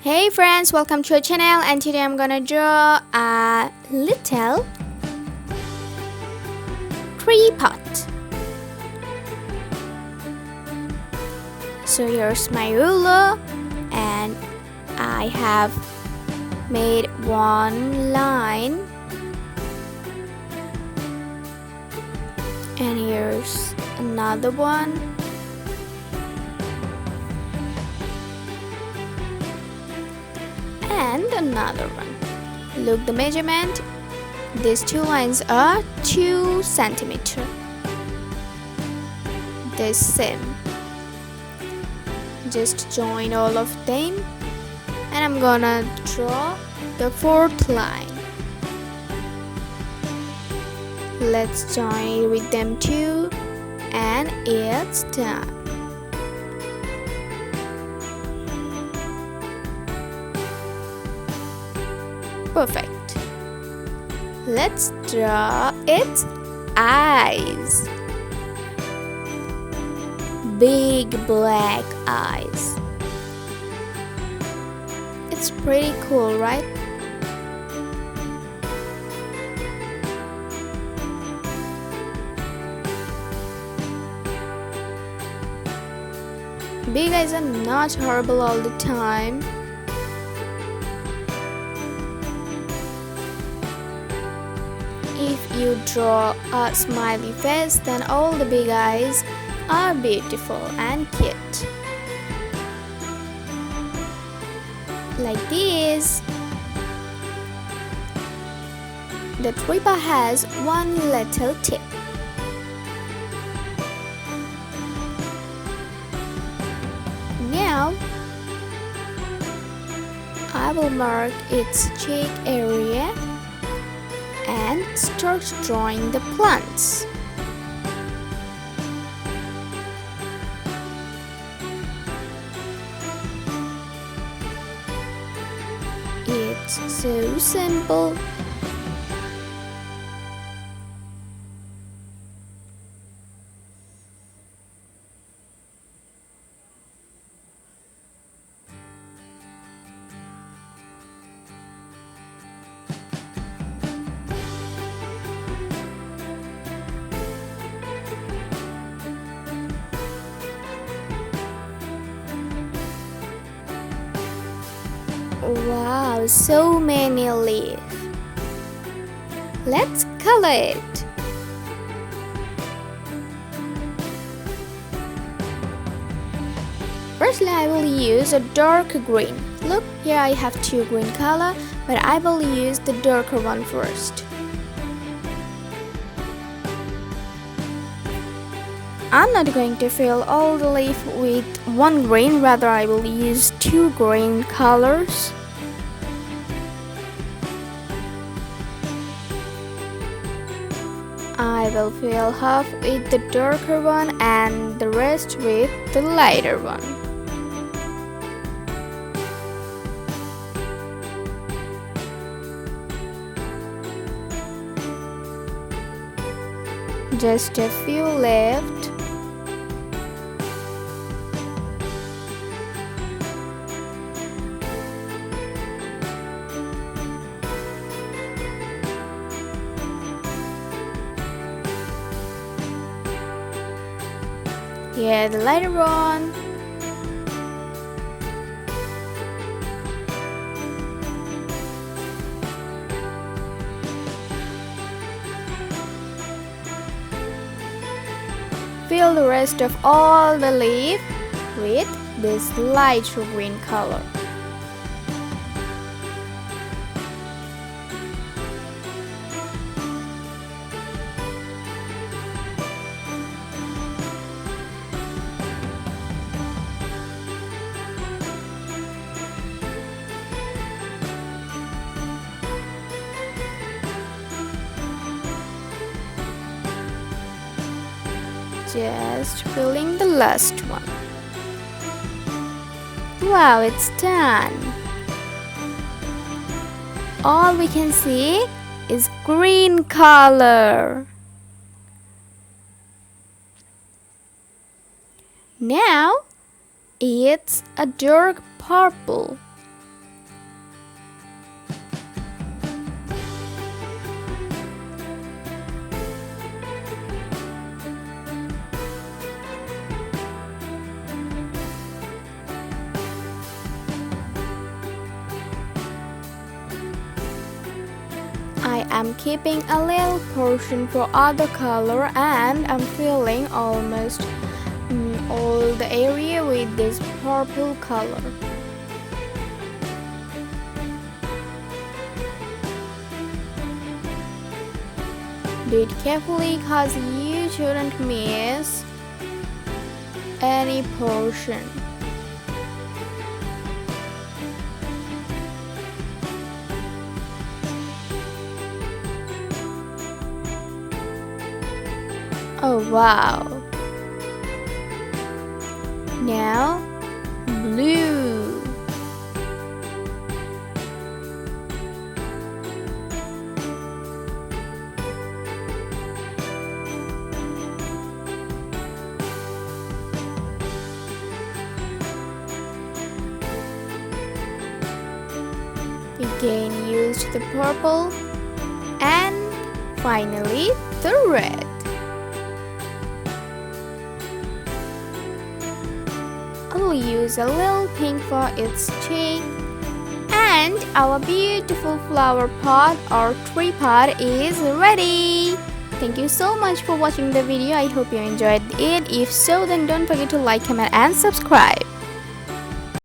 Hey friends, welcome to our channel, and today I'm gonna draw a little tree pot. So here's my ruler, and I have made one line, and here's another one. And another one. Look the measurement. These two lines are 2 centimeters. The same. Just join all of them, and I'm gonna draw the fourth line. Let's join it with them too, and it's done. Perfect. Let's draw its eyes. Big black eyes. It's pretty cool, right? Big eyes are not horrible all the time. If you draw a smiley face, then all the big eyes are beautiful and cute. Like this. The tripper has one little tip. Now, I will mark its cheek area and start drawing the plants. It's so simple. Wow, so many leaves. Let's color it. Firstly, I will use a dark green. Look, here I have 2 green color, but I will use the darker one first. I'm not going to fill all the leaf with 1 green, rather I will use 2 green colors. I will fill half with the darker one and the rest with the lighter one. Just a few left. Yeah, the lighter one. Fill the rest of all the leaf with this lighter green color. Just filling the last one. Wow, it's done. All we can see is green color. Now it's a dark purple. I am keeping a little portion for other color, and I'm filling almost all the area with this purple color. Do it carefully cause you shouldn't miss any portion. Oh wow! Now blue. Again used the purple, and finally the red. I'll use a little pink for its cheek, and our beautiful flower pot or tree pot is ready. Thank you so much for watching the video. I hope you enjoyed it. If so, then don't forget to like, comment and subscribe.